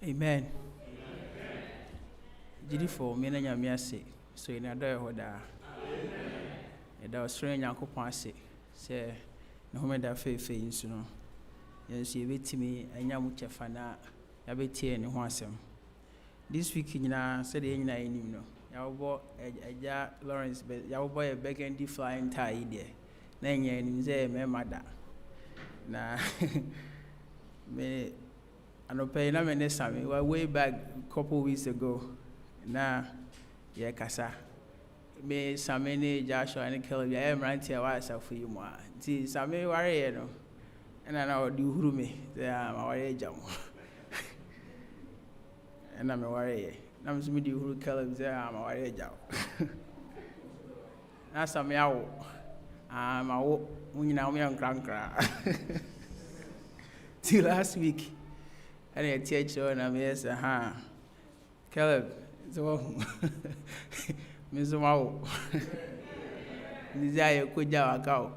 Amen. Beautiful, me na nyame ase. So in ada hoda. Eda osoro nyankopon ase. Se no home da fefe nsu no. Yensu yebetimi anya mu chefa na ya betie ne ho asem. This week nyina se de nyina enim no. Ya wo eja Lawrence ya wo boy burgundy flying tie there. Na nya enim ze me mada. Na me anope na me ne sami way back couple weeks ago. Na ye kasa me sami ni Joshua and Kingsley ya emranti a wa asafu yi mu a nti sami ware ye no na odi huru me ya ma ware jam na me ware ye na me sumi di huru Kingsley ya ma ware jam na sami awo ma wo munyina wo yan krankra till last week and I teach you na me say Caleb so me so mau desire ko jawa kawo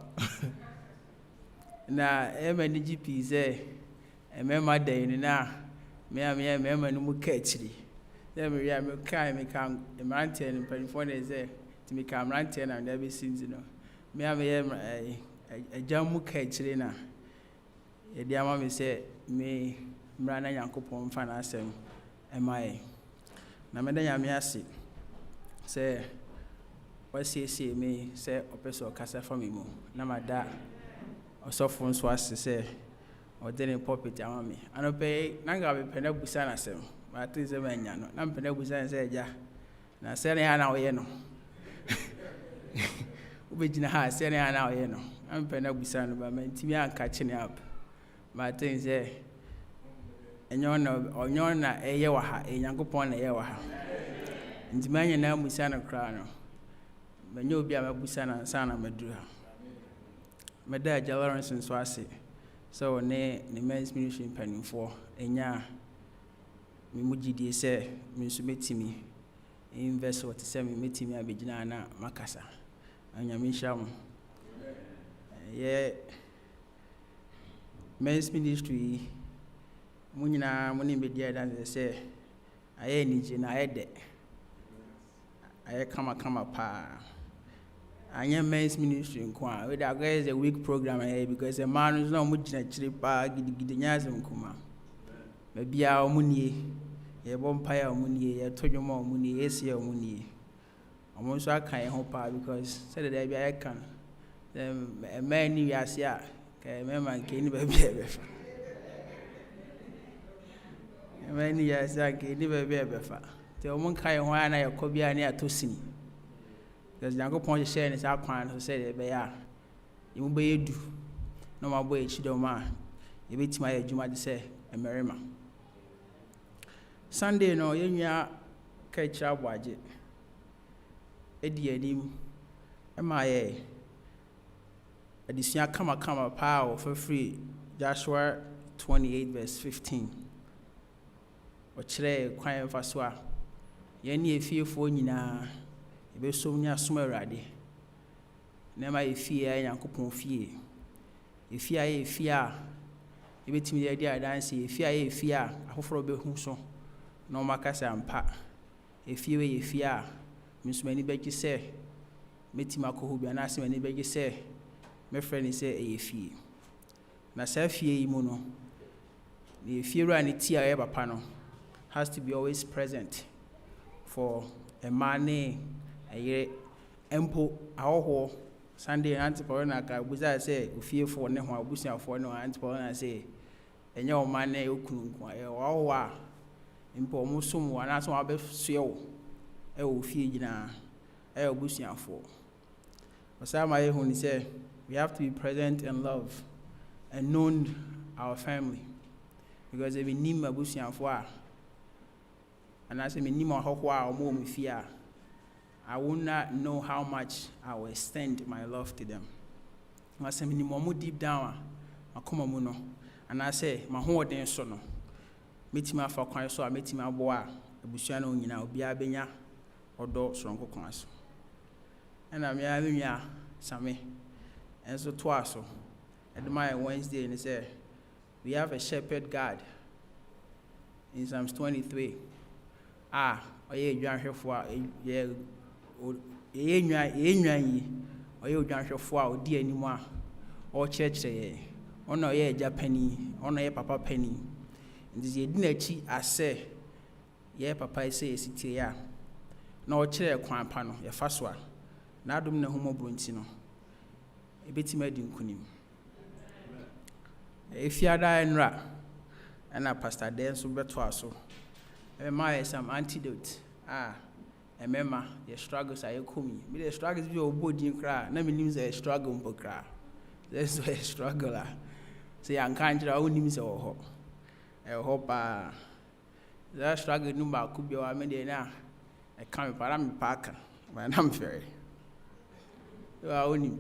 na emani GP say emema dey ni na me emema no mu ka akiri say me ya me kan emrante ni perform say to me kan emrante na dey be sinzi no me ejam mu ka akiri na e dia ma me say me mrana yankopon fa na asem emaye na me da nyame ase say wasiesi me say opeso kasa fa me mu na mada osofo nso ase say odene pulpit ama me anope nanga be pena busa na asem ma tinze manya no na pena busa say eja na say na na oye no ubejina ha say na na oye no am pena busa no ba mantimi anka chine up ma tinze onyo na eye wa ha enyankopon na eye wa ha ntimanya na musa na kra no manyo obi a mabusa na sana maduru ha meda Lawrence nso ase so ne men's ministry panimfo enya me mugidie se me nso metimi invest what se me metimi abegina na makasa anya me hia mo ye men's ministry munyina muni media dan say aye nije na ede aye kama pa anya men's ministry nko we da go is a week program here because a man is no mujina chiri pa gidigidi nyazem kuma ba bia omunie ye bompaya omunie ye todwoma omunie esi omunie omo so aka ye ho pa because said that bia ye kan a man ni wiase a ka me man ke ni ba bia be fa many years ago, never be ever. The woman kind of one I could be near to see. There's younger point sharing his outcome who said, "Bear, you will be do no more way, she don't mind. You beat my Juma to say, a merryman." Sunday, no, you catch up budget. Eddie, MIA. Addition come a power for free. Joshua 28, verse 15. Ochire kwan fa so a ye ne efiefo nyina e be so nya som awrade na ma efie ya yankopon fie efie ya efie a e betimi ya dia dance efie ya efie a afoforo be hu so na o makasa ampa efie we efie a misumani beji se metima ko hu bia na ase mani beji se me friend se e efie na sa fie yi mu no ne efie ru ani ti a ye papa no has to be always present for a man a year empo ahoho Sunday antipolo na ka buza say ofie for ne ho abusia for no antipolo na say enye o man na okunu nko e wo a empo musum wa na so abesuo e ofie gina e obusia for osama ye hu ni say we have to be present and love and know our family because if we need abusia for and as a minimum fear, I will not know how much I will extend my love to them. As a minimum deep down, I come muno, and I say, my whole day sono. Meet me for quite so I met my boy, a bushano in our biabenya or dog strong class. And I'm having ya, Sammy, and so twice. At my Wednesday, and he said, we have a shepherd God in Psalms 23. Oye John odi anymore or church on a Japanese, on a papa penny. And this year I say, yeah, papa say, sit here. No chair quan panel, a fast one. Now do no homo bruntino. A bit made in kunim. If you are dying rat, and a pastor dance will be so. My some antidote. Remember, your struggles are your coming. But the struggles be your body cry. Never names a struggle for cry. That's why a struggler. Say, I'm kind to our own names or hope. I hope that struggle number could be our media now. I can't be Parami Parker, but I'm very. You are only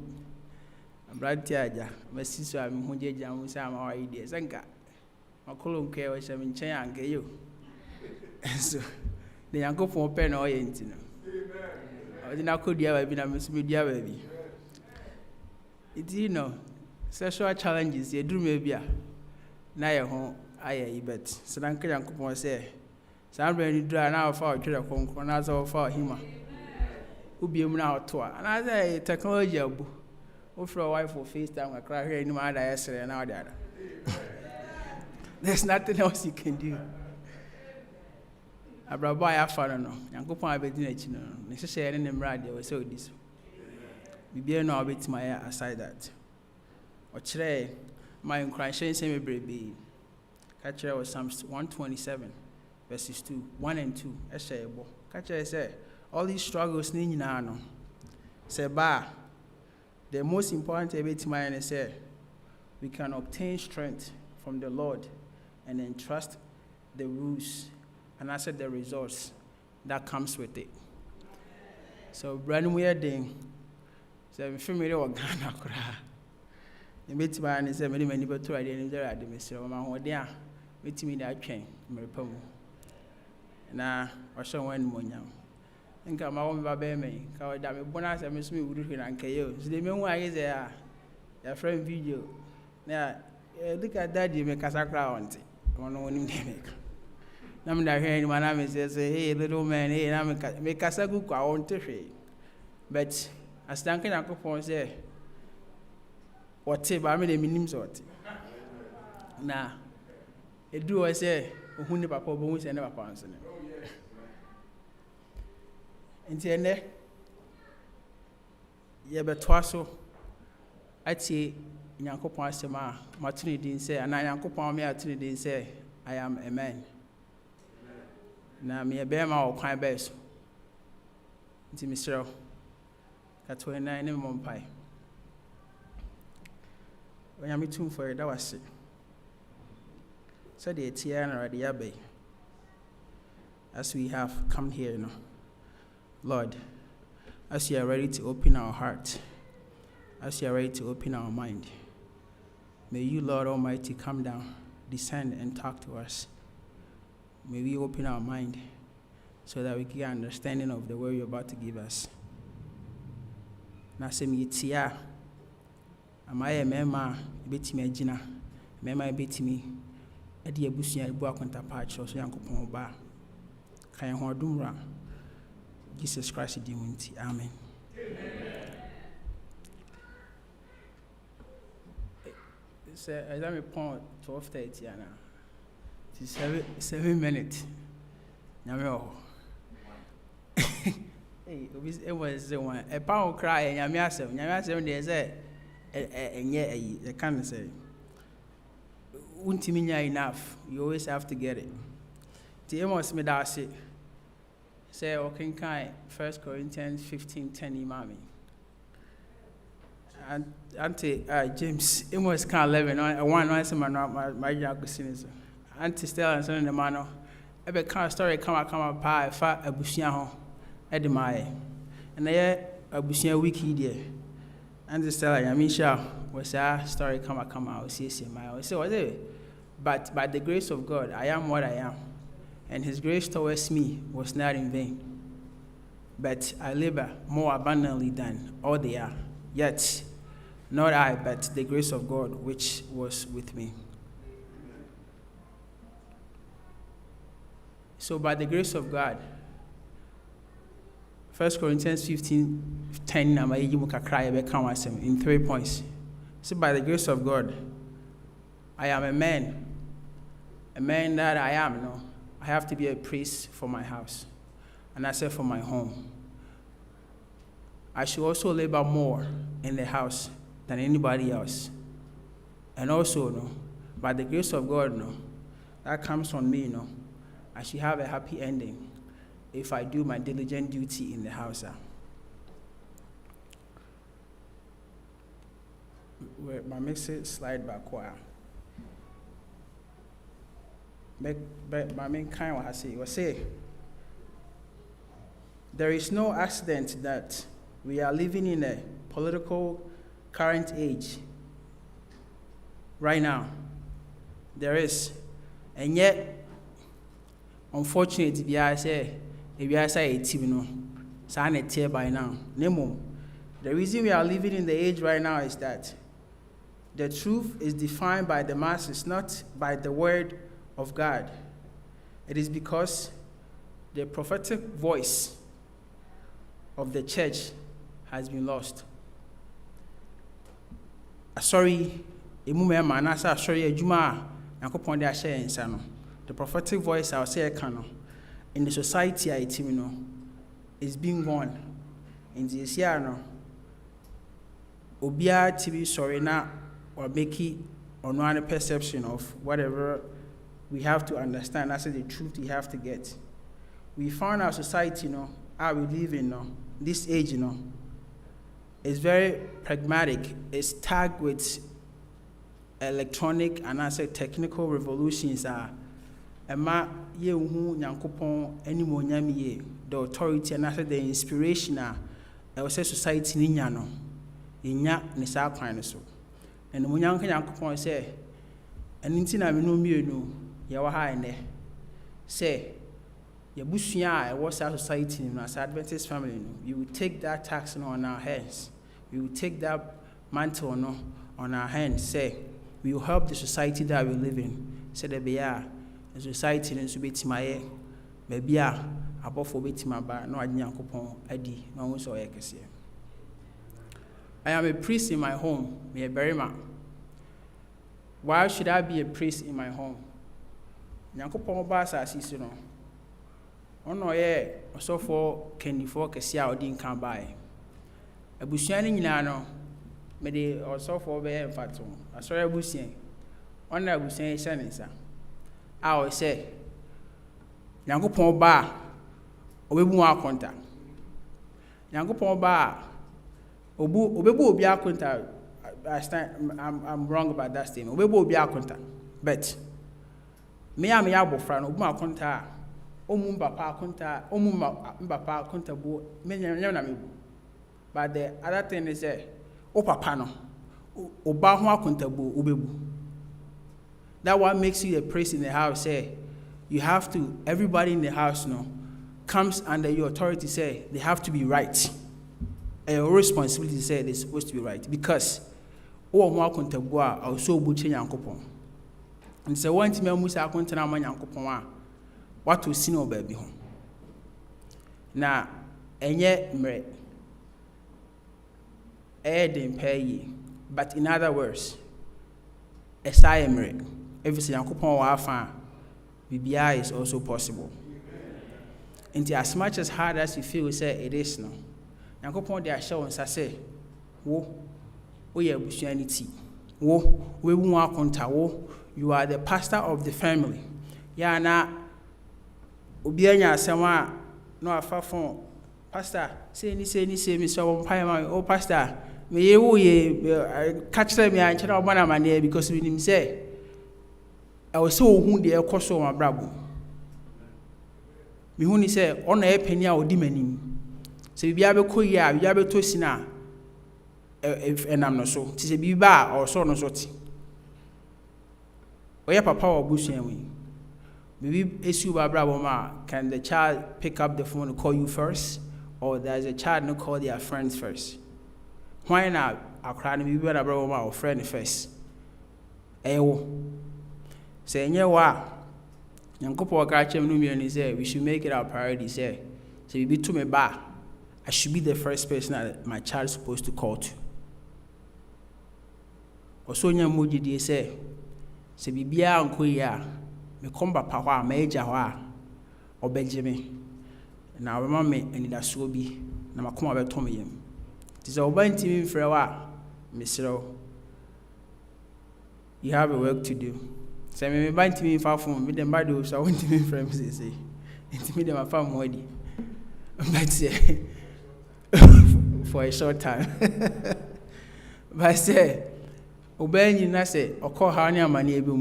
a bright tiaja. My sister, I'm who did jam some our ideas. And got my column care was 7 chain and get you. So. The young couple for pen or anything. I did not could ever be a Miss Media baby. It's sexual challenges, you do maybe. Now you're home, I bet. So then, young couple say, somebody dry now for a trailer con as all for him. Who be now to her. And I say, technology, who for a wife for FaceTime, I cry here in my yesterday and now the other. There's nothing else you can do. Abraba ya fa no Yankopon abedi na chi no ne hyehyɛ ne mmra de we say odi so bibia no obetima ya aside that o kire my encouragement say me brebe ka kire was Psalms 127 verses 2 1 and 2 ehye ebo ka kire say all these struggles ni nyina no say ba the most important abetima ya ne say we can obtain strength from the Lord and entrust the rules and I said the results that comes with it. So brand we are doing. So I'm familiar with Ghana. The meet man is many people to identify the administration. My whole day, meet me that train, Maripomo. Na also one more young. And come on, Baby, me. Cause that me bonus and Miss me would do and KO. So the meanwhile is a friend video. Now look at that, you make a sacrament. One only make. I'm not hearing my name says, hey, little man, hey, I'm make us a good I want to say. But as Duncan Uncle say, whatever I mean, the minimum sort. Now, it do I say, who never bones and never pounds in it. In the end, yeah, but twice so I'd say, Yanko Ponsema, Martini didn't say, and I Yanko Palmy didn't say, I am a man. Na me be ma o kwan be so nti misero ka 29 ne mo mpai onya mitum for that was it so the tia na ready abai as we have come here Lord, as you are ready to open our heart, as you are ready to open our mind, may you, Lord Almighty, come down, descend and talk to us. May we open our mind so that we get understanding of the word you're about to give us. Na sem yitia amaye mema betimi agina mema betimi ade abusua bu akonta patch so Yankopon ba kan ho adumra Jesus Christ di munti amen. Say I am point 12:30 ana. It's 7 minutes. Nyame hey, it was the one. A pound cry and Nyame they say enye you can't say untiminya enough. You always have to get it. The Amos me that say okay kind 1 Corinthians 15:10 imami. And Auntie James Amos can 11 one say my Jackson. Auntie Stella and son in the manor. Every kind of story come pa fa abusia ho e de mai. And there abusia wiki there. Auntie Stella Yamisha was a story come out see my so was it. But by the grace of God I am what I am. And his grace towards me was not in vain. But I labor more abundantly than all they are. Yet not I, but the grace of God which was with me. So by the grace of God, 1 Corinthians 15:10 in 3 points. So by the grace of God, I am a man that I am. No, I have to be a priest for my house, and I said for my home. I should also labor more in the house than anybody else. And also, no, by the grace of God, no, that comes on me, no, I should have a happy ending if I do my diligent duty in the house. Where my mixer slide back where. My main kind of say, there is no accident that we are living in a political current age right now. There is, and yet, unfortunately, if you say a team, sign it here by now. Nemo. The reason we are living in the age right now is that the truth is defined by the masses, not by the word of God. It is because the prophetic voice of the church has been lost. Sorry, the prophetic voice I will say in the society is being gone. In this year, no, Obia TV sorry now or make it on one perception of whatever we have to understand. That's the truth we have to get. We found our society, how we live in this age, is very pragmatic. It's tagged with electronic and I say technical revolutions Emma ye hu nyankopon animo nyame the authority and after the inspiration I say society ni nya no nya ne sa kwan so and mo nyanka nyankopon say eninti na me no mienu ye wa ha ene say ye busua e was society no as Adventist family no we will take that tax on our hands, we will take that mantle on our hands, say we will help the society that we live in, say the be the society in Subitima, maybe above Obitima, no Adnyankopon, Adi, no one saw Ekasi. I am a priest in my home, me a berryman. Why should I be a priest in my home? Nyankopon Basa Sisino. Oh no, so for Kenny for Cassia or didn't come by. A Bushaning Nano, maybe also for Bear Fatum. I saw a Bussian. On that Bussian sentence. I will say, Nyankopon ba, obebu akonta. Nyankopon ba, obebu obi akonta. I'm wrong about that statement. Obebu obi akonta, but me am ya bofra no obu akonta, omu papa akonta, omu papa akonta bo me nyam na mebu. But the other thing is o papa no, oba ho akonta bo obebu. That what makes you a priest in the house. Say, you have to, everybody in the house comes under your authority. Say, they have to be right. And your responsibility say they're supposed to be right. Because, also butcher yankopon. And so one time Musa Contana yankopon, what to see no baby home. Now, and yet, didn't pay ye. But in other words, as I am everything Yankopon wa fa BBI is also possible. And as much as hard as you feel say it is no. Yankopon dey show us say wo ye busuanity. Wo we wu akonta wo you are the pastor of the family. Ya na obi anya asem a no afa fon pastor say me so pai ma oh pastor me ye wo ye catch them me anche na obana mane because we nim say I was so who the ekoso my brabo. Me who ni say on e penny a odi manim. Se bibia be koyi a bibia be to sina enam no so. Ti se biba or so no so ti. Oya papa obusuan we. Maybe issue ba brabo ma can the child pick up the phone and call you first or there's a child no call their friends first. Why not akra no bibi na brabo ma or friend first. Ewo. Say, Nyankopo Wakachem Numian say we should make it our priority. Say, so be to me bar. I should be the first person that my child is supposed to call to. Osonya Moji de say, se bibia unko ya, me komba pawa, meja wa, or Benjamin. Na mama me and that so be, na makoma be Tommy him. Tis a wine team for a while, Mr. You have a work to do. Say me bind to me far from me, then by those I want to be friends, they say. And to me, them I found ready. But say, for a short time. But say, obeying you, I say, or call Hania my neighbor,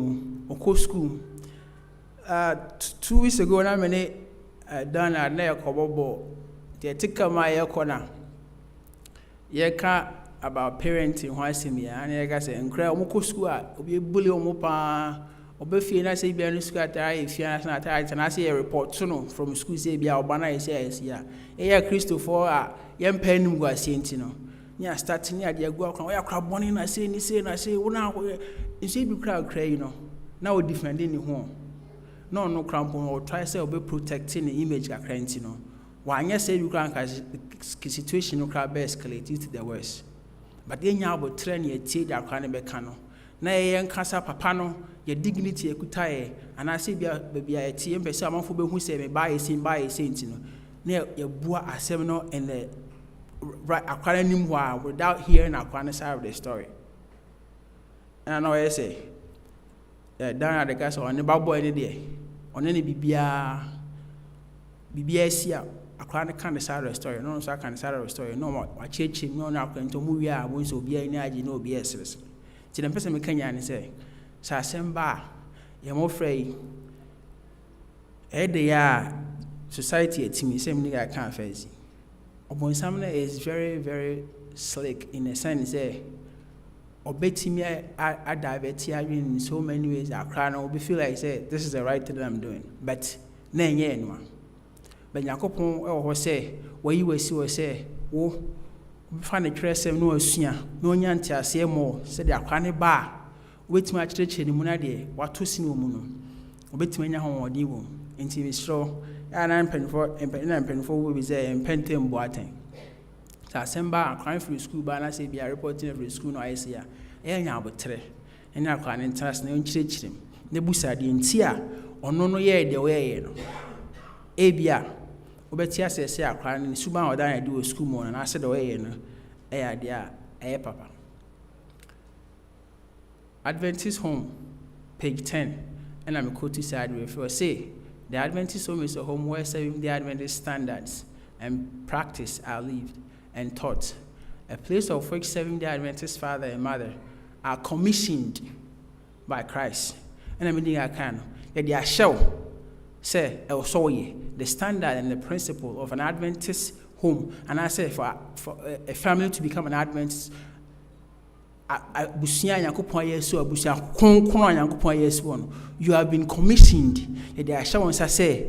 or call school. 2 weeks ago, I'm done at Nea Cobobo. They take my corner. Ye can't about parenting, why see me, and I say, and cry, Moko school, be bully or mopa, or be feeling I say, be a school at if you're not tired, and I see a report from school, say, be our banner, says, yeah, Christopher, young pen was saying, you know. Yeah, starting at the go, I crab one in, I say, well, now, you see, you crowd cray, you know. Now, defending the home. No crampon or try to be protecting the image of crying, you know. Why, yes, say you can't the situation no crowd escalate to the worst. But then you will train your tea that can be cano. Nay, young casa papano, your dignity, a kutae, and I say, baby, a tea and someone who say, me buy a saint, you know. Near your bois a seminal and the right acronym while without hearing a side of the story. And I know I say, down at the castle on the bubble any day, on any BBS here, a chronic kind of side of the story, no, so I can side of the story, no more. I change him, no, now going to move here, I won't so be any no BS. To the person can say, Sasemba, you're more afraid. They are society at me, same nigga I can't face. Oppong Samna is very, very slick in a sense, or betting me I divert in so many ways. I cry and will feel like say this is the right thing that I'm doing. But nay, anyone. But Yakopon or say, where you will see or say, oh, find a dress and no sooner, no yantia, say more, said the Akane bar, wait my church in the Munade, what to see no moon, or bet me home or divo, and TV straw, and I'm penful will be there and pentem boating. So I send back crying for school, but I say be a reporting every school no I see ya. Now but tre, and I can't interest no church him. The busa the intia, or no ye the way. Abia, Obetia says, I crying in Suban or I do a school more, and I said away, dear, papa. Adventist home, page 10, and I'm a quote side with say, the Adventist home is a home where serving the Adventist standards and practice are lived and taught, a place of which serving the Adventist father and mother are commissioned by Christ. And I mean, I can. That they shall say, the standard and the principle of an Adventist home. And I say, for a family to become an Adventist, you have been commissioned. That they shall say,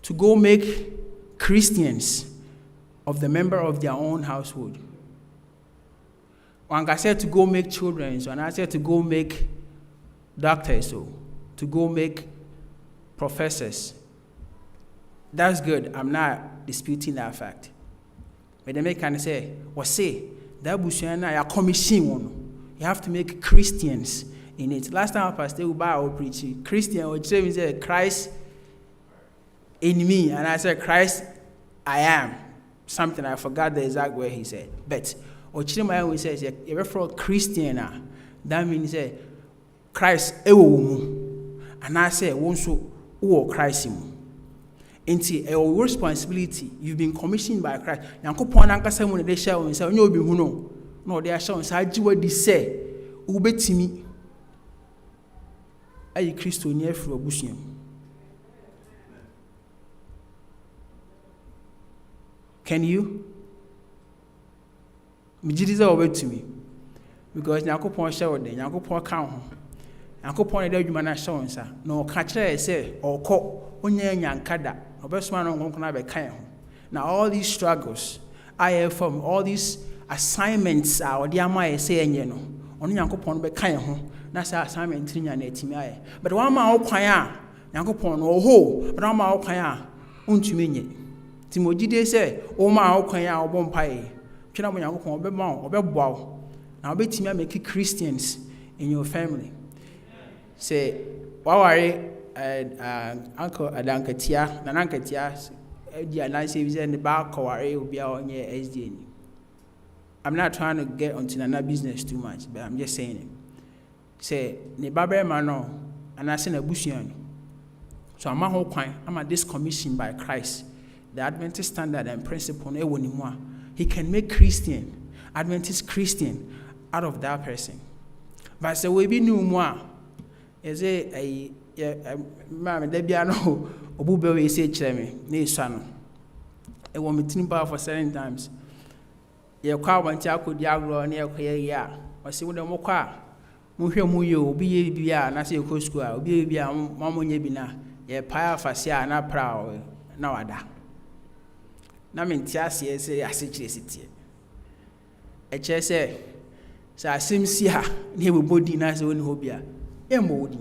to go make Christians of the member of their own household. One guy said to go make children, so and I said to go make doctors, so to go make professors. That's good. I'm not disputing that fact. But they make kind of say, well, say that Bushana are commission one. You have to make Christians in it. Last time I pastor Uba preaching Christian or say Christ in me, and I said Christ I am. Something I forgot the exact word he said. But Ochima always says, you refer Christian, that means Christ ewo. And I say, won't so or Christ him. Into a responsibility, you've been commissioned by Christ. Now, Coupon Uncle Simon, they shall and say, no, be who no, they are showing, so I do what they say, Ubet me. Are you Christo near for a bushing? Can you? Jesus over to me because Nakopon showed the Nakopon count. Nakopon the human showing, sir. No catcher say or call on young kada, or best one on Konaba. Now, all these struggles I have from all these assignments, our dear my saying, you know, ɔno Nyankopɔn be kan ho na sa assignment nya na etimi aye but one ma wo kwan a Nyankopɔn no ho but one ma wo kwan a untumi nye timogide se wo ma wo kwan a wo bompae twena mo Nyankopɔn obema wo obeboa wo na obetimi make Christians in your family say waware uncle adankatia na nankatia di alliance visa ne ba koware obi a onye SDA ni. I'm not trying to get onto another business too much, but I'm just saying it. Say, ne babe mano, and I send a bushian. So I'm a whole quine, I'm at this commission by Christ, the Adventist standard and principle. He can make Christian, Adventist Christian, out of that person. But so we be no more. Is a mamma Debiano, Obube say, Chemi, ne son. It won't be tin power for 7 times. Ye kwa wanti akodi agro na ye koye ya o se wo de mo kwa mo hwe mo ye obi ye bia na se ko school obi ye bia mo nye bi na ye pa afase a na pra na wada na menti ase se ase kire sitie e che se sa asimsi ha na e bodi na se woni ho bia e mo wodi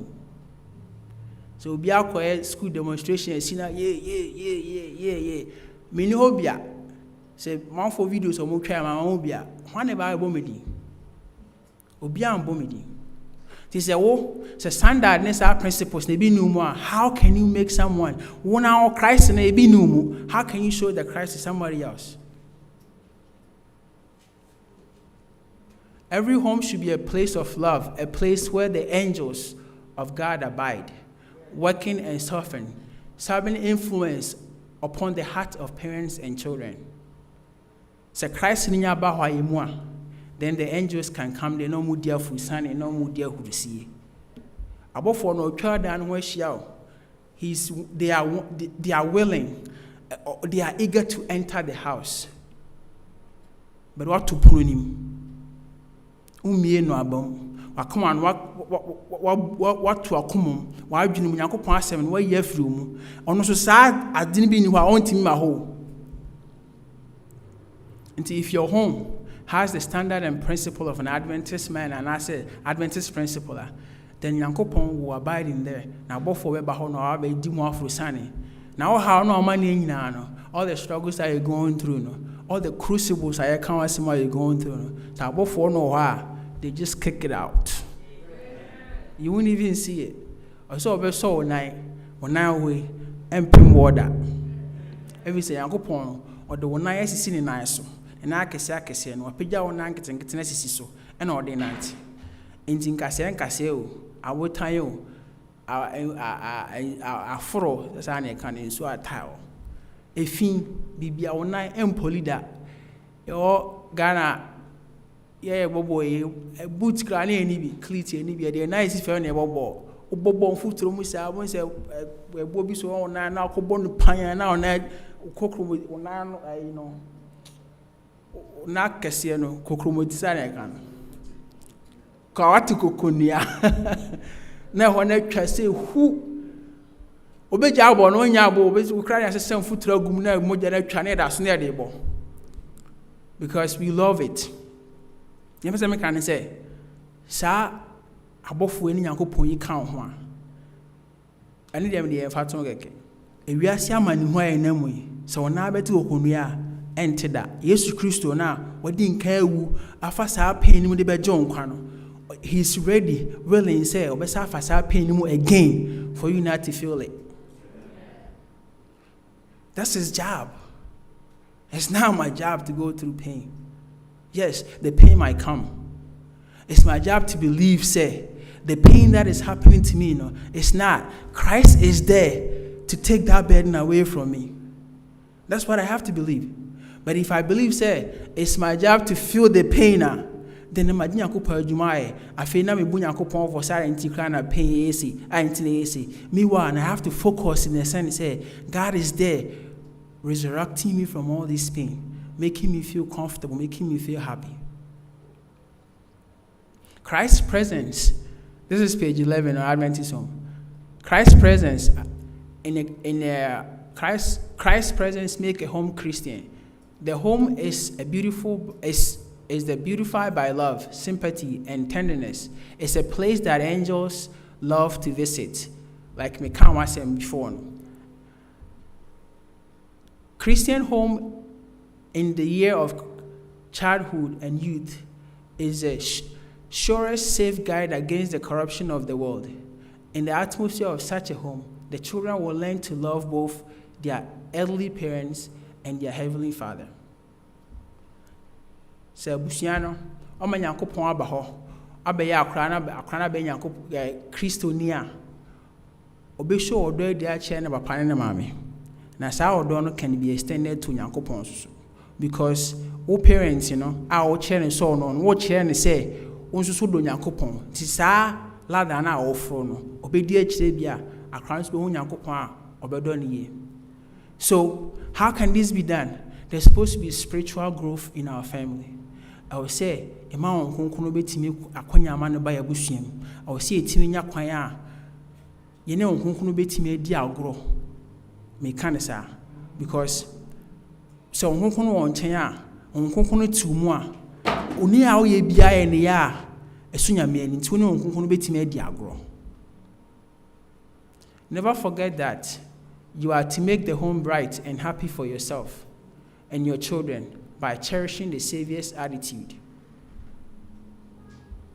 so obi akoye school demonstration sina ye mini ho bia say man for videos or more try my own bia one about bomedi obi am bomedi this say standard necessary principles ne be no more. How can you make someone one our Christ ne be no more? How can you show that Christ is somebody else? Every home should be a place of love, a place where the angels of God abide, working and softening, serving influence upon the heart of parents and children. So Christ in your bahwa then the angels can come. They no more dear for son and no more dear who to see. Above for no child and where she they are willing, they are eager to enter the house. But what to put him? No abom. Come on, what to a common? Why do you know Yankopon 7 where you have room? On so sad, I didn't be in your own team my home. Until if your home has the standard and principle of an Adventist man and I say Adventist principle, then Yankopon will abide in there. Now both for weba ho no abe di mo afro sane. Now how no money nyina no, all the struggles that you're going through no, all the crucibles that you're going through no. So both for no they just kick it out. You won't even see it. I saw a so night when I way empty water. Every say Yankopon or the one I see in nice. And I can say, no, Pija or Nankets and Kitness so, and ordinate. In Caseo, I would tell you, a furrow, the Sane can in so a tile. A fin be our night and polida. Your Ghana, yeah, boy, a boots granny and nibi, cleat and nibi, the nice fair never ball. Bobo foot to Musa, once a Bobby so on now, Cobon Pine now, Ned, Cockroach with one, you know. Na kese no kokromotisa na kan ka wati kokonia na ho na twa se hu obeja abo no nya abo obezi ukra ya sesem futura gum na moja na twa na da so na de bo because we love it. Yem se me kan say sa abofo eni Yankopon yi kan ho a ani dem de faton keke ewiase amani ho ayi na mu yi se wona abeti okonua ente da Yesu Kristo na wadi nka ewu afa saa pain mu de be jon kwa no he's ready willing say obesa afa saa pain mu again for you not to feel it. That's his job. It's not my job to go through pain. Yes, the pain might come. It's my job to believe say the pain that is happening to me, no, it's not. Christ is there to take that burden away from me. That's what I have to believe. But if I believe, say, it's my job to feel the pain, then imagine I could perjume. I feel now me bunya kupon for silent kind of pain AC. I AC. Meanwhile, and I have to focus in the sense say, God is there, resurrecting me from all this pain, making me feel comfortable, making me feel happy. Christ's presence. This is page 11 of Adventist Home. Christ's presence Christ's presence make a home Christian. The home is a beautiful, is is the beautified by love, sympathy, and tenderness. It's a place that angels love to visit, like me can't say before. Christian home in the year of childhood and youth is a surest safeguard against the corruption of the world. In the atmosphere of such a home, the children will learn to love both their earthly parents and their heavenly Father. So, Busiano, Oma Yankopon abaho, Abeya Akrana be Yankop Christonia, Obisho or do their chair never panel mammy. Now, our donor can be extended to Yankopons because all parents, our chair so on, what chair and say, Unsu do Yankopon, Tisa, Ladana or Frono, Obedia Chebia, a crowns be Yankopon, Obedoni. So, how can this be done? There's supposed to be spiritual growth in our family. I will say, a man who be me a quanya man by a bushim. I will say, Timinia quaya. You know, who be me dear grow. Me canisa. Because so who can want Chaya, on Kunkuno 2 more. Only how ye be I in the ya. A sooner man in 2 who be me dear grow. Never forget that you are to make the home bright and happy for yourself and your children by cherishing the Savior's attitude.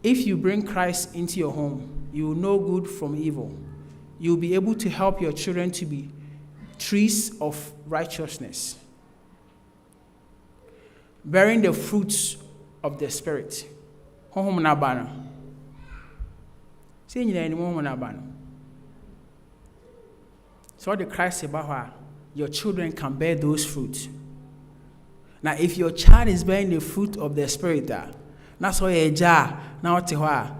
If you bring Christ into your home, you will know good from evil. You will be able to help your children to be trees of righteousness, bearing the fruits of the Spirit. So what the Christ about your children can bear those fruits. Now, if your child is bearing the fruit of the Spirit, that's why a jar now to her,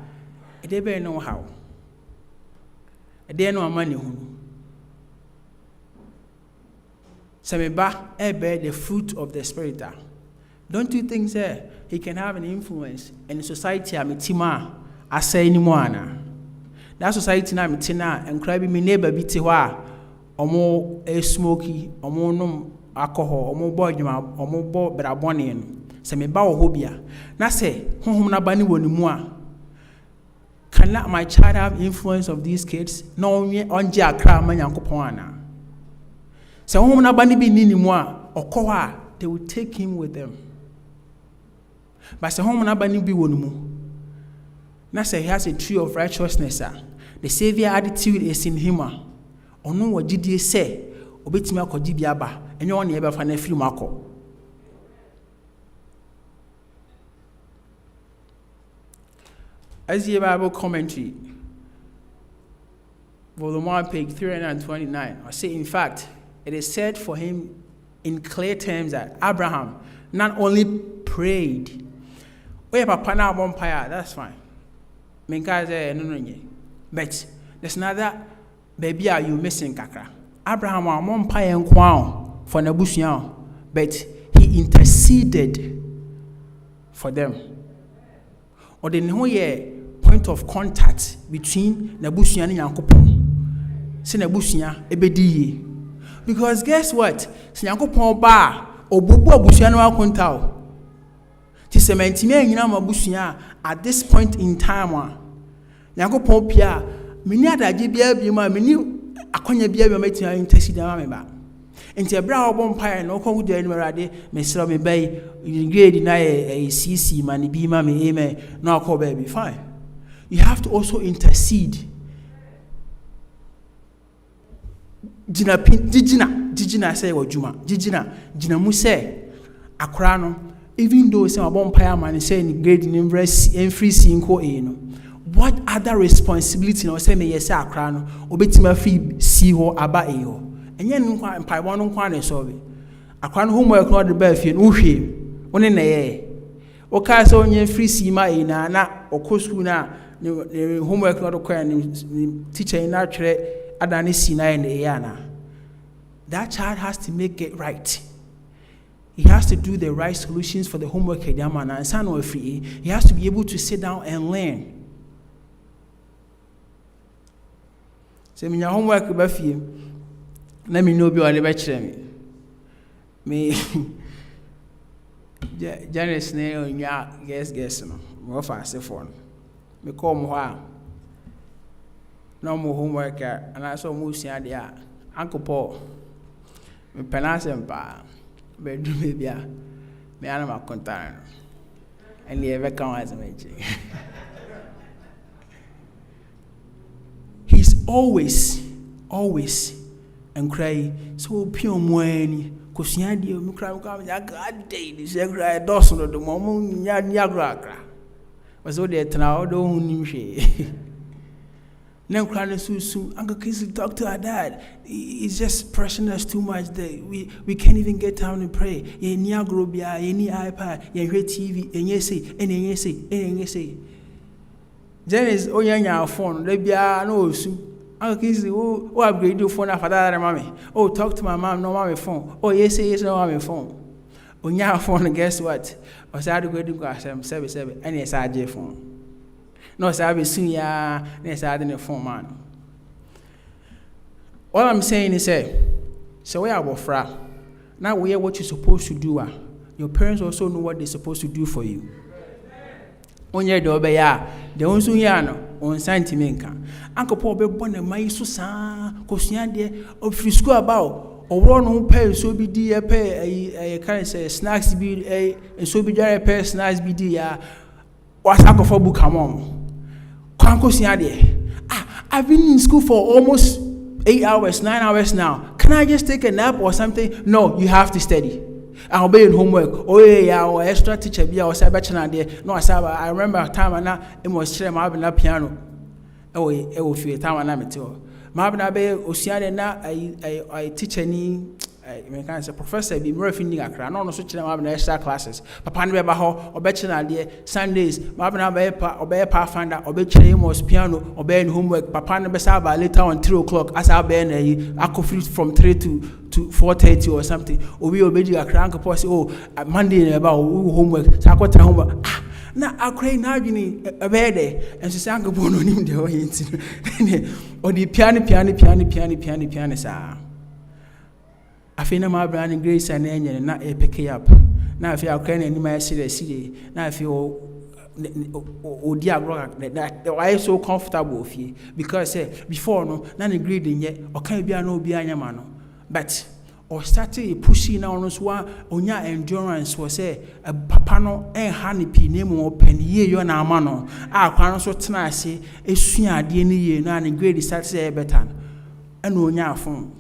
they better know how. They know money. Sameba bear the fruit of the Spirit. Don't you think, sir, he can have an influence in society? Amitima, I say anymore. That society na mitina and cry me neighbor bitiwa, or a smoky, or more no alcohol, or more boy, or more boy, but I want in. Some about hobia. Na say, home na bani woni mua. Cannot my child have influence of these kids? No, on Jakra man Yankopoana. So home na bani be nini mua, or koa, they will take him with them. But say home na bani be woni mu. Na say he has a tree of righteousness. The Savior attitude is in him. Ono what did you say? Obetima Kodibiaba, and you only ever find a few marco. As the Bible commentary, volume 1, page 329, I say, in fact, it is said for him in clear terms that Abraham not only prayed, we have a pana vampire, that's fine. But there's another baby are you missing kakra. Abraham wa vampire and kwao for Nebuchadnezzar, but he interceded for them. Or the no point of contact between Nebuchadnezzar and Yankopon. Say Nebuchadnezzar ebedi. Because guess what? Se Yankopon ba obubu abusuano akontao. Ti sementime anyina mabusuya at this point in time Yankopon pia meni adaje bia ma meni akonya bia metia intercede ma me ba. Enti ebra obon pae no ko gudu enu rade mesra me bai grade na CC man bi ma me amen no akọ ba bi fine. You have to also intercede. Jijina say wajuma. Jina mu say akra no even though say obon pae man say ni grade ni free sinko no. What other responsibility no say me yes akra no obetima free si ho aba e ho. Enye nkwa mpaibo no nkwa na so be. Akwa no homework no de ba fie no hwe. One na ye. O ka say onye free si ma e na okọ school na ne homework no kwa ni teacher na twere adane si na e na. That child has to make it right. He has to do the right solutions for the homework and he has to be able to sit down and learn. Say me homework ba fie. Let me know be all the me Janice ne onya guess no. Mo fa ase for no. Me come ho no more homework and I saw Musia there. Uncle Paul, me penance and pa, bedroom maybe me anima container, and the ever come as a magic. He's always, and cry so pure money. Cosiadio, Mukra, God day, this cry, Dawson of the moment, Yagra. Was all there now, don't you? Now, crying so Uncle Kingsley talk to our dad. It's just pressing us too much. We can't even get time to pray. You need a grobia, you need iPad, you need TV, and you say. Janice, oh yeah, phone. They be no so. Uncle Kingsley, oh upgrade your phone after that, mommy. Oh, talk to my mom, no mommy phone. Oh yes, no mommy phone. Oh yeah, phone. Guess what? I was out to go to class. 7 and yes, I phone. No, sir, I be soon, yeah, yes, I didn't phone man. All I'm saying is, so we are fra. Now we are what you're supposed to do. Your parents also know what they're supposed to do for you. On your door, the own soon yano, on Santimenka. Uncle Paul be born a my susan, Cosiande, of free school about, or one who pay so be dear pay a kind of snacks be a so be there a pair snacks be dear. What's uncle for book come I've been in school for almost 8 hours, 9 hours now. Can I just take a nap or something? No, you have to study. I'll be in homework. Oh yeah, or extra teacher be or cyber channel there. No, I remember a time and now it was chilling my piano. Oh, it will feel time and I'm too. Mabna be Oceana na I teach any I say professor be more finding a no so chile mabna extra classes. Papa no be ba ho obechina de Sundays mabna be pa finder obechire mos piano obe in homework papa no be saba later on 3 o'clock as I be na akofri from 3 to 4:30 or something. Obi obedi akra nko say oh Monday na ba homework sa kwatra homework na akra na adwini ebe de enso say anko no nim de o yinti o di piano sa afina ma brand grace and enye na e pick up na afi akra na ni ma serious na afi o di agro that why so comfortable fie because before no na the grade nye o kan bia na obi anyama no but or started pushing now on so onya endurance was say papa no en ha ne pi ne mo pen ye yo na ama no akwa no so tena ase esua ade ne ye no and grade start say better and onya afon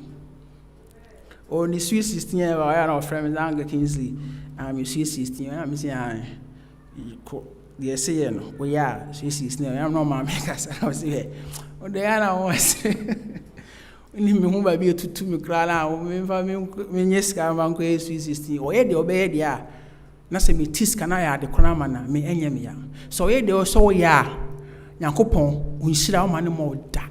o ni sweet 16 year I know friend Uncle Kingsley am sweet 16 am say the say no we are sweet 16 am no ma make us I say o de ana was ni me hu ba bi tutu me kra na me fa me nyeska ma nko sweet 16 o ye de obeye de a na se me tiska na ya de kona ma na me enye me ya so ye de so ya Yakopon unshira o ma ne mo da.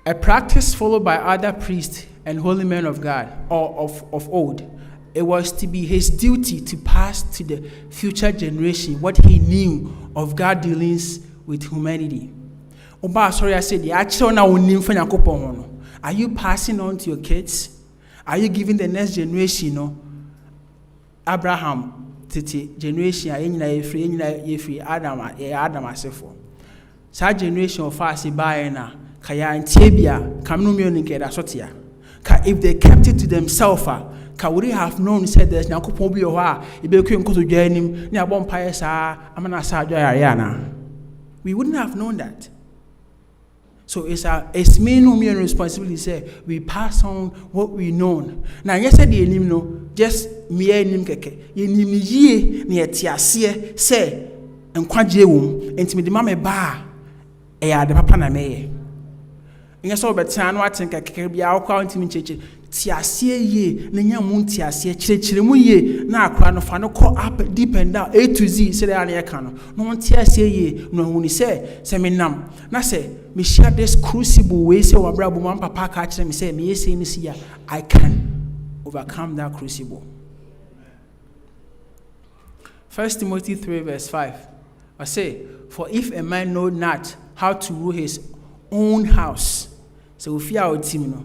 A practice followed by other priests and holy men of God, or of old. It was to be his duty to pass to the future generation what he knew of God's dealings with humanity. Oba sorry I said, are you passing on to your kids? Are you giving the next generation, Abraham, generation, Adam asefo. Sa generation of us na kaya ntebia kamnumio nkeda sotia. Ka if they kept it to themselves, ka would have known said there's Yakopon bi o ha e be kwen nkoto dwanim ni abon paye sa amana sa dware na. We wouldn't have known that. So it's me no me responsibility say we pass on what we know. Now yes said the enim no just me enim keke. Yenim yie na yetiase say enkwagye wom enti me de mama ba e ya de papa na meye. Nya so betan no aten keke bia akwa ntimi cheche tiase ye na nya mu tiase kirechire mu ye na akwa no fa no ko up deep and down A to Z say na ye kan no tiase ye no huni say me nam na say me share this crucible we say wa brabo man papa ka kire me say me yesi ni sia I can overcome that crucible. 1 Timothy 3 verse 5 I say, for if a man know not how to rule his own house, So ufia o team no.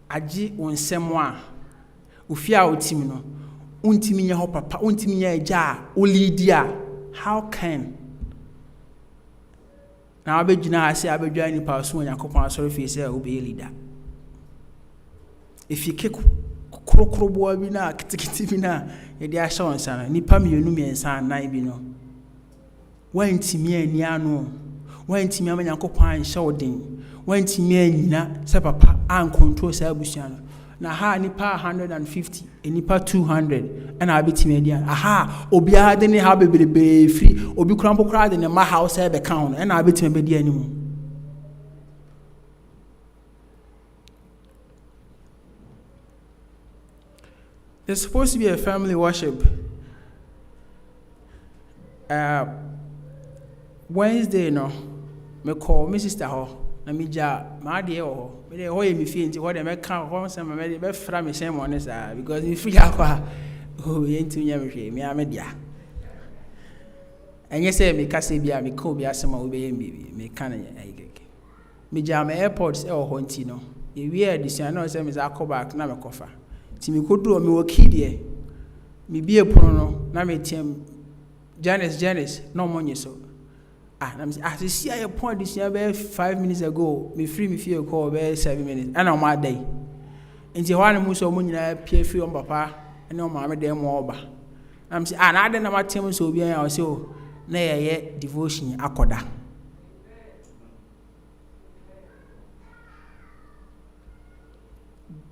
Aji onsemo a ufia o team no. Untimi nya ho papa, untimi nya eja o lead a. How can? Na abegyina ase abedwa ni pa so Yakobon asori fi say obe leader. If you kick krokrobo bi na kitikiti bi na ye de ahye onsa na nipa mienu miensa nan bi no. Wantimi ani anu. Wantimi ama Yakobon anhye odin. Wantimi anyina se papa an control say abusia no. Na ha nipa 150, nipa 200 na abetimi adi aha obiara de ne ha bebrebe free obi krampo kra de ne ma house e be count na abetimi be di animu. There's supposed to be a family worship Wednesday no me call my sister ho na me ja ma de ho me de ho ye me fie nti ho de me kan ho se me de be fra me shen mo ne sa because me free akwa oh ye nti nya me hwe me a me dia enye se me kase bia me ko bia se ma wo be ye me kan ayikeke me ja me airports e ho nti no ye wi addition na se me za call back na me kofa ti me koduro me wo kidie me bie pono no na me tem Janice no money so na me say see your point this year 5 minutes ago me free me feel call be 7 minutes and on my day nti ho anu so mo nyina pie free on papa and on ma me dem mo oba na me say na ade na ma tem so obi an say o na ye devotion akoda.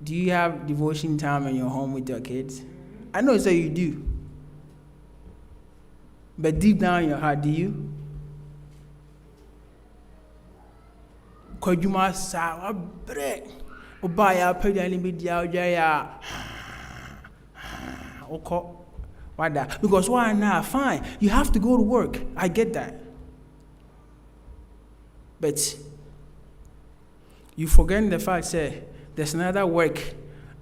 Do you have devotion time in your home with your kids? I know so you do. But deep down in your heart, do you? Could you must say, break? Or buy a pay any media, why that? Because why now? Fine. You have to go to work. I get that. But you forget the fact, say, there's another work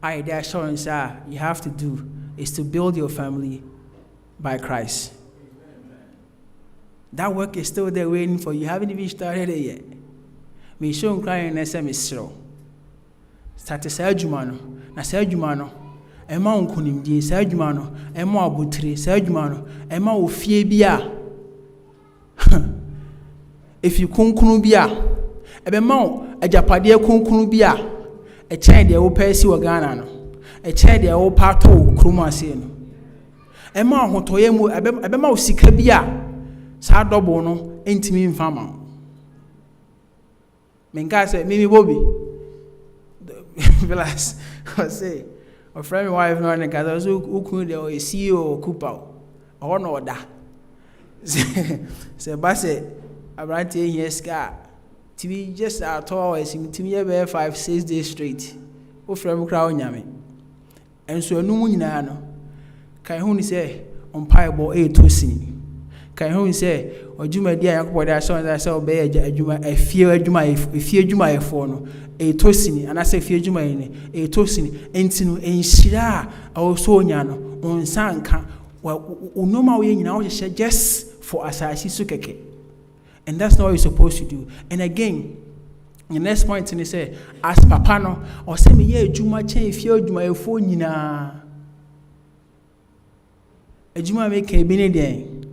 that assurance you have to do is to build your family by Christ. That work is still there waiting for you. You haven't even started it yet. Me show crying and say, Miss Row. Start to say, Jumano. Na say, Jumano. Emma unkunim di, say, Jumano. Emma abutri, say, Jumano. Emma ufie bia. If you kunkunu bia, ebe ma a japade kunkunu bia. A child de o pesi wa Ghana no. A child de o pato kruma se no. Emma hotoye mu ebe ma osika bia. Sa double no entimi mfama. Menka say Mimi Bobby. Bless. I say a friend wife no na ka so ukun de o CEO Cooper. O no oda. Say ba say abrante here ska. TV just at all as in TV 5-6 days straight. O friend crowd nyame. And so no mu nyina no. Kai hu ni say on piebo e to sin. Kai hu say ojuma dia Yakobon da so that say obey adwuma afie adwuma efo no e to sin ana say afie adwuma ni e to sin enti no enhira a o so nya no onsanka onoma we nyina wo hye just for asasi so keke. And that's not what you're supposed to do. And again, the next point in say, as papa no, or say me ye juma chen if you juma your phone yina. A juma make a bini den.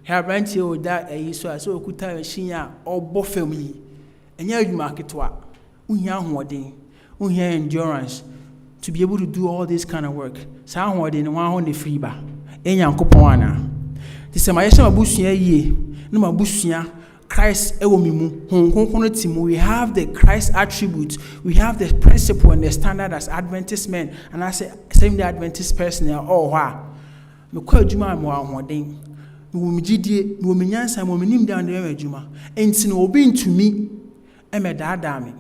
Have rent you that a so okuta shinya or bofemi. And ya juma kitwa. Unya hoarding, unya endurance to be able to do all this kind of work. Sa hoarding one on the free bar. Enya nkopona. This is my busuya ye. No ma busuya. Christ we have the Christ attributes, we have the principle and the standard as Adventist men, and I say same the Adventist person oh wow. Me kwa juma mo ahoden. Me wo migidie, me wo menyansa, me wo menim dan de juma. Enti no obi ntumi e me daada me.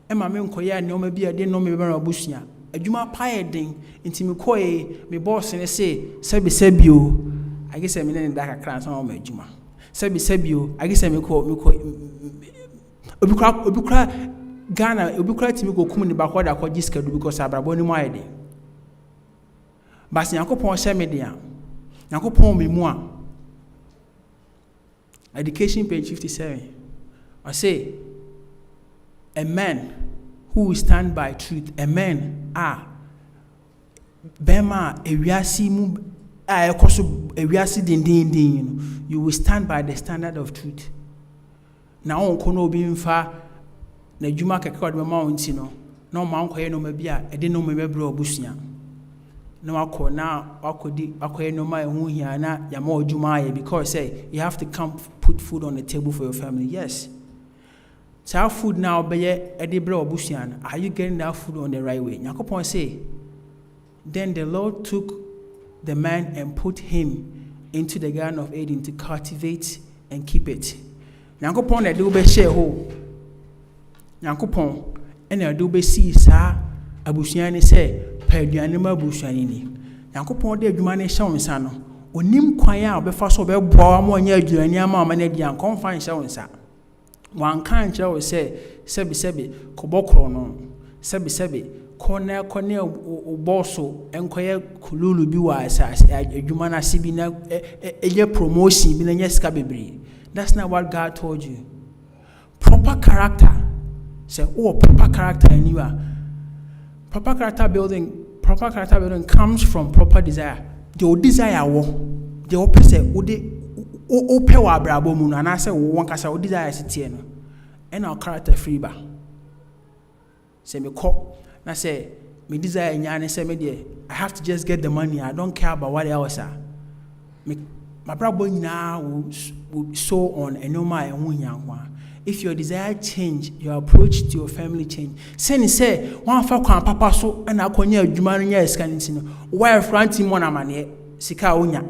E ma me nkoye ne o ma bia de no me be na obusia. Adwuma pae den enti me koye me boss ne say sebio. I guess me ne da kakra so ma adwuma. Sebio, I guess I me call Obukra Ghana, Obukra Timiko Kumuni Bakwada kwa jiska because Abraboni Moide. Bas Yakopon Semedia, Yakopon Mimoa. Education page 57. I say, a man who will stand by truth, a man bema ewiase mu ekoso ewiase dindindin, you will stand by the standard of truth. Na onko no obi mfa na dwuma kekọ de ma onti no na o ma nkoye no ma bia e de no ma bebere obusua na wakoye no ma ehu hia na ya ma odwuma aye, because say you have to come put food on the table for your family. Yes, so food now be e de bre obusua, are you getting that food on the right way? Yakopon say, then the Lord took the man and put him into the Garden of Eden to cultivate and keep it. Yakopon e do be share ho. Yakopon ene do be see sa abusua ni say paduane ma abusua ni. Yakopon de adwuma ne hye wonsa no, onim kwan a obefa so obeboa ma onya aduane ama na dia nkonfa hye wonsa. Wan kan kire wo say sebi kobokro no, sebi kone oboso enkoye kululu bi wa asase adwuma na sibi na eye promotion bi na nya sika bebre. That's not what God told you. Proper character. Say, proper character anywhere. Proper character building comes from proper desire. The desire the opposite o pe wa brabo mu na say won kasa o desire sitie no. And our character free ba. Say me call na say me desire nya na say me there I have to just get the money. I don't care about what else are. My brabo nyina will sow on enoma ehun yankwa. If your desire change, your approach to your family change. Say one fa kwan papa so na akonya adwuma no nya esika ntino. Why front him on amane sika onya.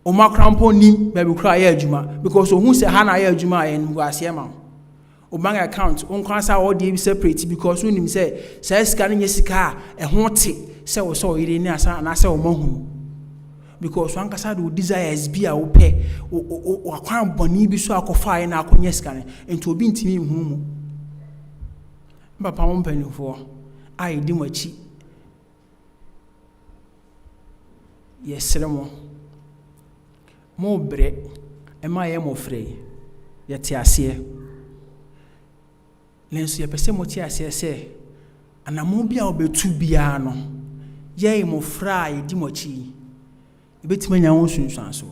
O makrampo ni baby kra ya adwuma because ohun say ha na ya adwuma ayen go ase ma. O bank account on kwansa all dey be separate because unim say sika no nya sika ehun te say wo so ire ni asa na say o mahunu. Because one kasa do desires be a ope o akwan boni bi so akofa na akonya sika enti obi ntimi hu mu papa mo mpanifo ai di machi yesremo mo bre e ma ye mo frey ye ti ase lenso ye pese mo ti ase se anamo bia obetu bia no ye mo fra ye di machi ebetimanya won sunsuanso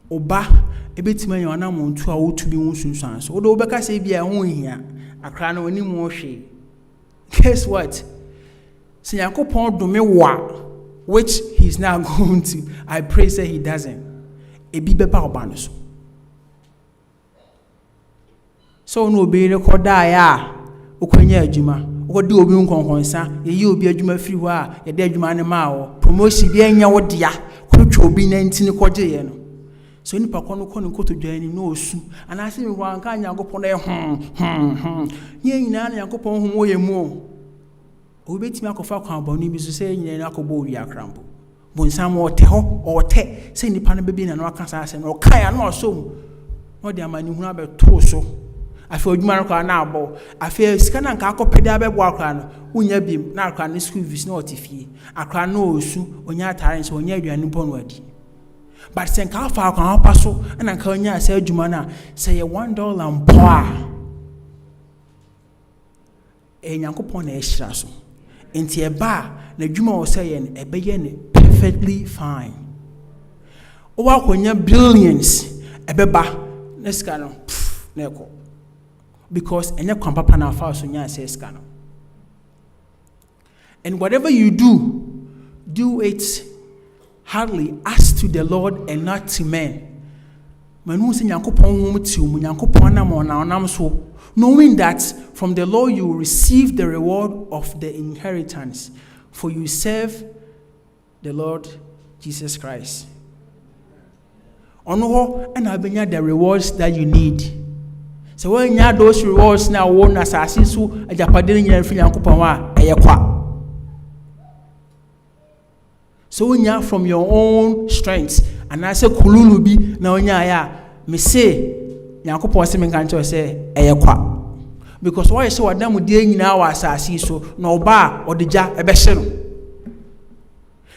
oba ebetimanya wana montu a wotubi won sunsuanso odo obeka se bia ho hia akra na oni mo hwe. Guess what? Se Yakopon do me wa, which he's now going to, I pray say he doesn't, ebi beba oba no so no be recorda ya okwanya adwuma wodi obi nkonkonsa ye obi adwuma firi ho a ye de adwuma ne ma wo promotion bi anya wo dia kwotwe obi na ntini koje ye no so ni pakọ no kono koto dwani no osu anase mi wa nka Yakopon na ye nyina na Yakopon hu wo ye mu obi betimi akofa kwan bonu bi so say nyina na akobo wi akrampo bonsam wo te ho o te say nipa no bebi na no aka sa ase no kan ya no osom no de amani hu abeto so afi odwuma no na abo afi sika na nka akopede abebo akra no unya bim na akra no school fees na otifie akra no osu onya atare nso onya aduane bo no adi but sen ka fa akwa paso na nka onya asa adwuma na say $1 mpoa Yakopon na ehira so enti eba na adwuma wo say ye ne ebeye ne perfectly fine o wa konya billions ebeba na sika no na eko because enya kwan papa na fa so nya say sika no. And whatever you do it hardly as to the Lord and not to men. Manu say Yakopon hu ti mu Yakopon na mo na onam so, knowing that from the Lord you will receive the reward of the inheritance, for you serve the Lord Jesus Christ. Ono ho and abenya the rewards that you need. So when you have those rewards now, one assassin so a Japadin and free Yakopon ayakwa. So when you from your own strengths, and I say kululubi na onya ya me say Yakopon se me kan say ayakwa. Because why so adam die nyina wa asase so na oba odija ebehye no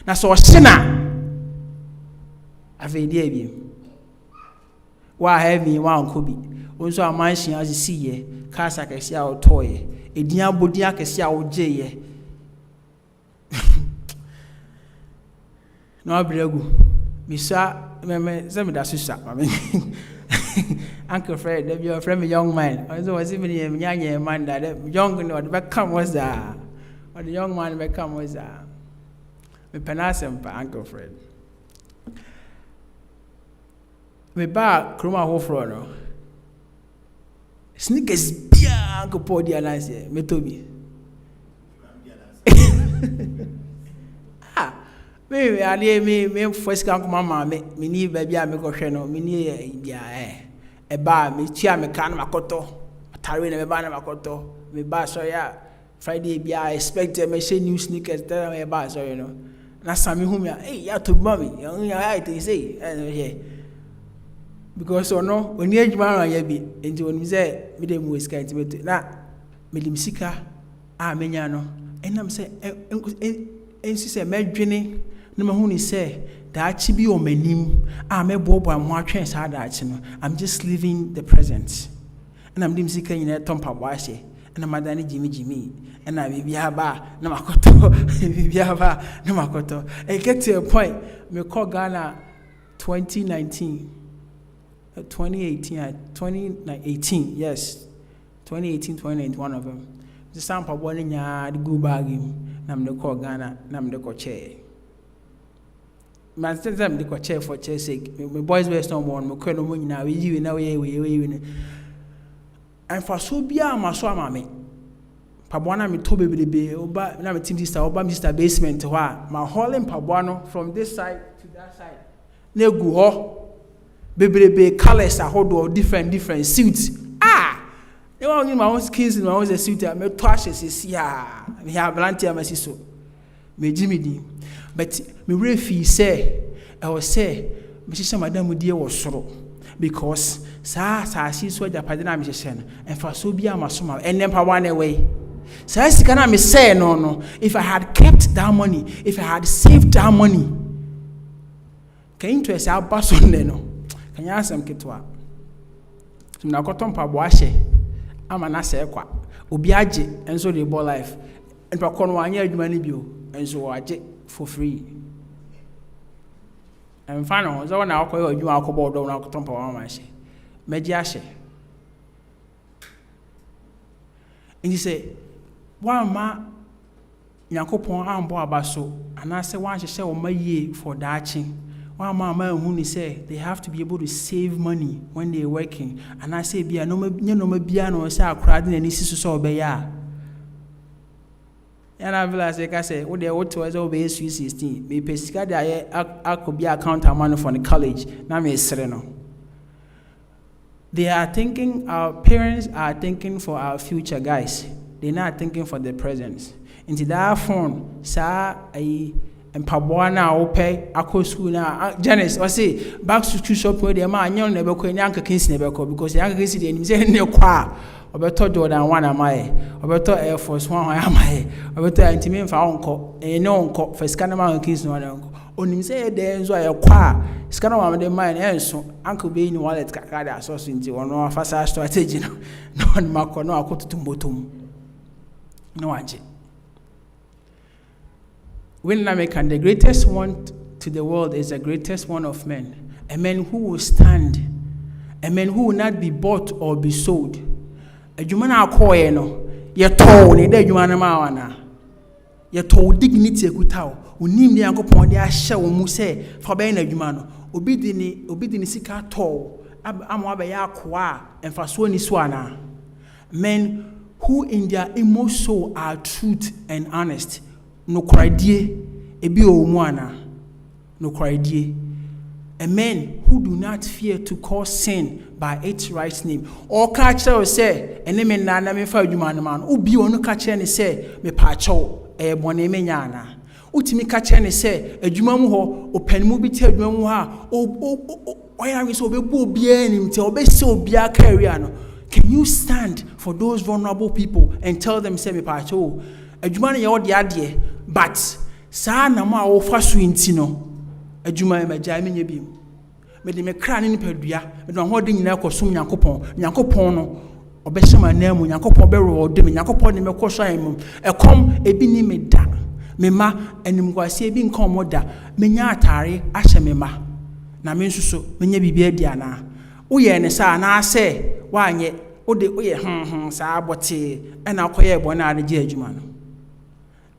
na so ohina avedi abi wa heaven wa nkobi onso a mansion as see ye casa kesi a otoye edian bodia kesi a oje ye no abregu misa me se me da susa mame Uncle Fred, that your friend, a young man. I was even a young man that young no the come was that. Or the young man become was that. Me penasem pa Uncle Fred. Me ba kroma hofro no. Sneakers bia Uncle Paul dia lance me tobi. Me ali me first come mama me ni baby a me go hwe no me ni bia eba me tia me kan makoto atare na me ba na makoto me ba so ya Friday bia I expect me say new sneakers tell me ba so you know na sami hu me hey ya to mommy ya I say because no when you ejuma ya bi enti woni say me dem we sky enti na me lim sika a menya no enam say ensi say medwene no ma hu ni say da chi bi o manim a me bobo am atwen sa da chi no I'm just living the present and I'm dim sika nyina tompa boache and madani jimi and I bibia ba na makoto bibia ba na makoto I get to a point me call Ghana 2018 yes 2019 one of them the sample boy nya the go bag him na me call Ghana na me call chair man still them the chair for chair sake my boys were no more me call no mo nyina we na we and for so bia ma so amame pabwana me to bebelebe oba na me team sister oba Mr basement ho a ma hauling pabwano from this side to that side na egu ho bebelebe colors ahodo different suits they want my own skins in my own suit me to ashes ya me have blantia masiso me jimmy di but me refi say I was say me shisha madam die wo soro because sa she so japade na me hye no and for so bia masoma and then pa one away so sika na me say no if I had kept that money if I had saved that money can interest abaso ne no can you answer ketwa so na koton pa bo ahye ama na say kwa obi age enso dey ball life and pa kono anya adwuma ne bio enso wo age for free and final so na akoyo adwuma akobo do na koton pa wa ma ahye meji ahye and you say one ma Yakopon ambo abaso and I say one share o maye for dachi one ma who ni say they have to be able to save money when they're working and I say bia no bia no say akra de ni siso so obeya and I realize like I say what they what was obey 16 me pesika de akobia account amount for the college na me sere no. They are thinking, our parents are thinking for our future, guys. They're not thinking for the present. Into that phone, sa and Pabuana ope, ako school na Janice, or say back to school shop where the man young never could Yanka Kingsley never could because the Yanka Kingsley and say no qua, or better Jordan one am I, or better Air Force One am I, or better intimate for uncle, and no uncle for Scanama Kingsley one uncle. On him say there's why a qua. Scanner of the mind, and so Uncle being wallet cacada, so into one of us strategy. No one mark or no, I go to Motum. No, Angie. When American, the greatest one to the world is the greatest one of men. A man who will stand, a man who will not be bought or be sold. A Jumana Koeno, you're told, you're Jumana Mawana. You're told dignity a good tower. Unim de Yankopon de ahye wo mu se fa be na adwuma no obi di ni sika to amwa be ya akoa emfaso ni so ana men who in their inmost soul are truth and honest no kradie ebi o mu ana no kradie a men who do not fear to call sin by its right name or catch say ene me na me fa adwuma no man obi onu catch ne say me pa acho e bone me nya ana utimi ka kene se adwuma mu ho opanimu bi te adwuma mu ha oya so obebu obi anim te obese obi career no. Can you stand for those vulnerable people and tell them say me pa cho adwuma no ye ode ade but sa na ma wo fa so nti no adwuma e magya me nya bi me de me kra ne nipadua me de ho de nyina kosum Nyankopɔn no obesema na mu Nyankopɔn be reward me Nyankopɔn ne me kɔso ayem ekom ebi ni me da me ma animguase ebi nka mo da menya atare ahye me ma na me nsuso menya bibia adi ana woyɛ ne sa na sɛ waanye woyɛ saa bote ɛna akɔyɛ bɔ na ade gye adwuma no.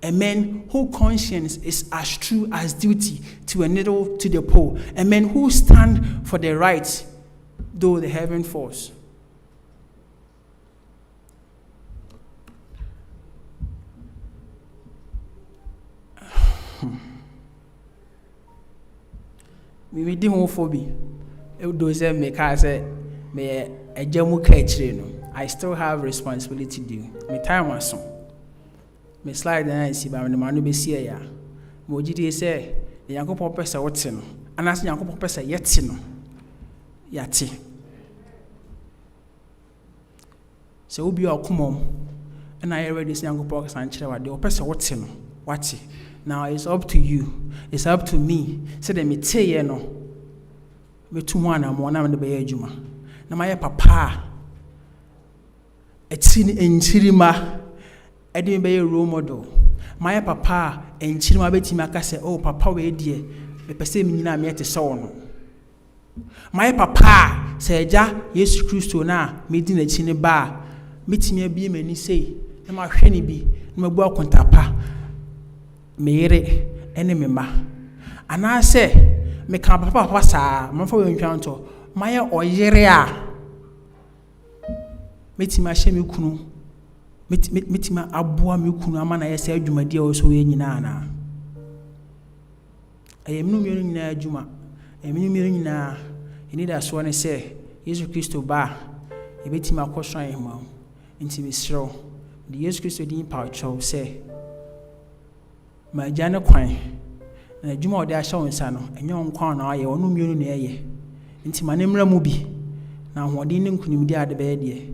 A man whose conscience is as true as duty to a needle to the pole. A man who stand for the right, though the heaven falls. Me di homophobia. Those me ka say me ejamu ka chire no. I still have responsibility to do. Me time was so. Me slide na si ba me manu be sie ya mo gidi se Nyankopɔn pɛ sɛ wote no anase Nyankopɔn pɛ sɛ yɛte no yate sɛ obi akomom and I already say Nyankopɔn san kyerɛ wade o pɛ sɛ wote no wate. Now it's up to you, it's up to me say dem me teye no me tu ho ana mo na me be yɛ adwuma na ma yɛ papa eti ni enchirima edi be a role model. My papa and chima beti maka say, oh papa we die me pese me nyina me te so no. My papa say ja Yesu Kristo na me di na chi ne ba metimi abi me ni sei na ma hwe ne bi na mabu akonta pa me yere ene me ma ana se me ka papa saa ma fa we ntwanto my oyere a metimi ahye me kunu mitima aboa me kunu ama na yesa adwumadi a so ye nyina na ayemnu mienu nyina adwuma ayemnu mienu nyina eni da so ne se Yesu Kristo ba ebetima akoso ahema nti misro de Yesu Kristo din pa chow se ma jane kwan na adwuma ode ahye wonsa no enye onkwan na aye onu mienu na eye nti manemra mu bi na hodin ne nkunimdi ade be de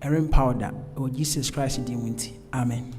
Erin powder or Jesus Christ in the Amen.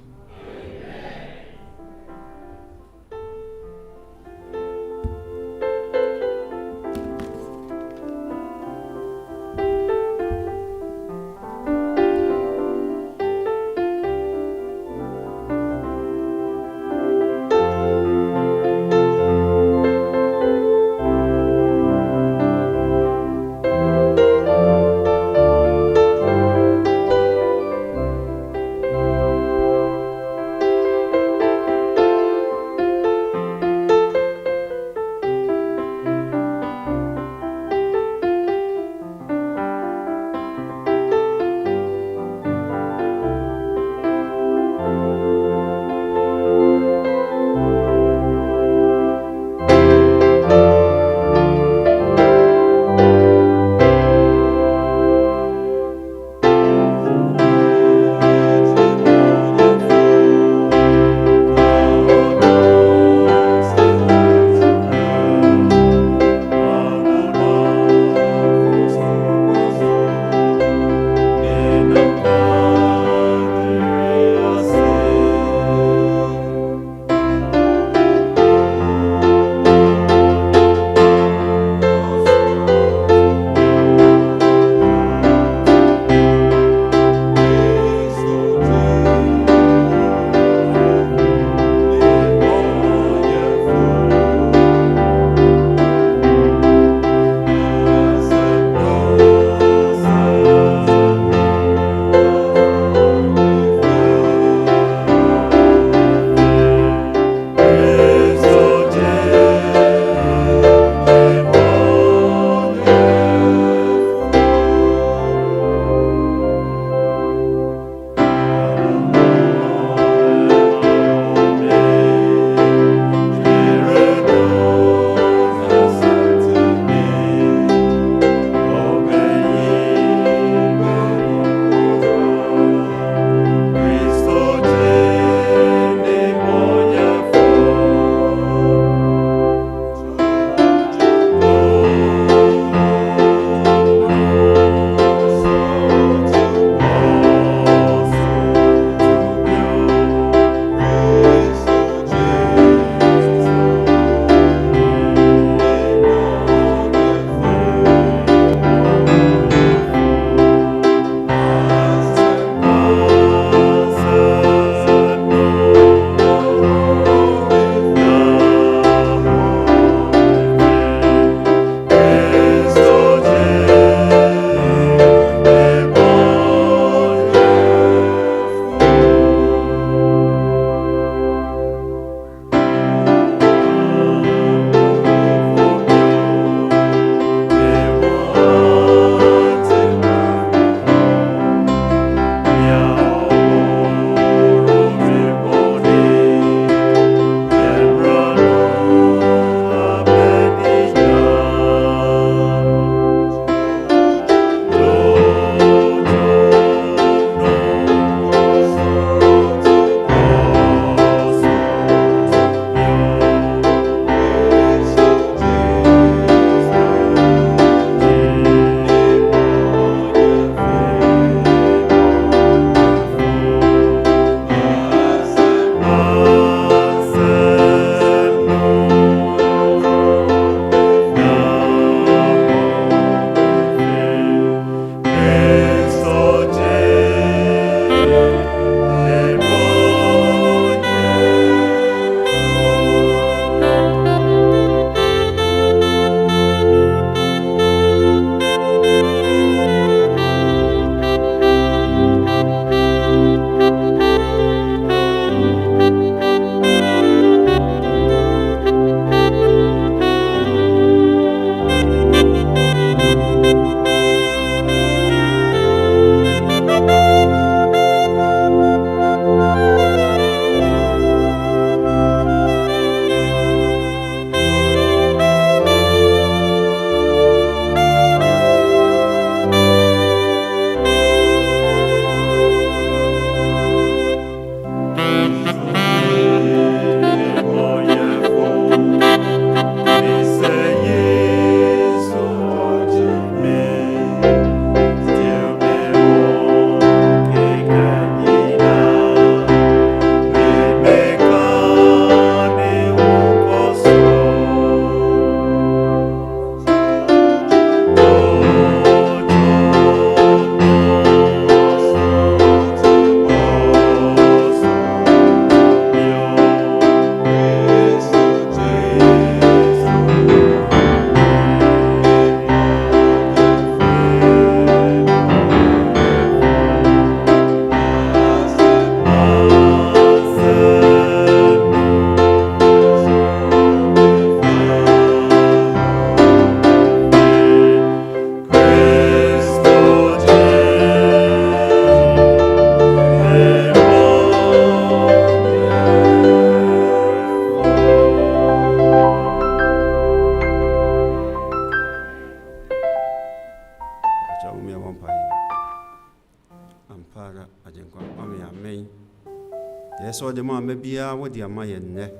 so de ma mabia wo de ama ye nne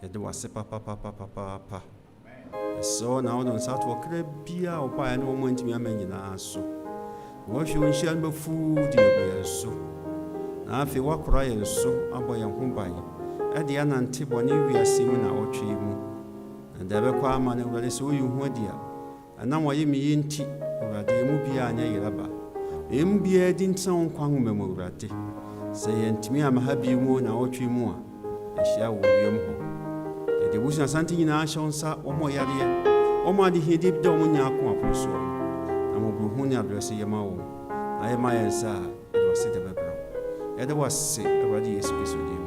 ye de wase papa so na won sa to kra bia wo pa na wo ntimi amanyina so wo hwe wo nhia no fu de ye so na afi wakora ye so abo ye ho ban e de anante bone wiase mu na wo twe mu da be kwa ama na wale so yu ho dia ana wo ye mi yinti urade mu bia anya yiraba em bia di ntan kwa ho memu urade se ye ntimi amaha bi mu na wo twe mu a ehia wo wiem ho de busa santi nyina shonsa omo yare omo adi hedi da omo nya ko aposo na mo bru hu nya adresse ye ma wo na ye ma ye sa e do se de bebro e de wase e wadi Yesu Kristo di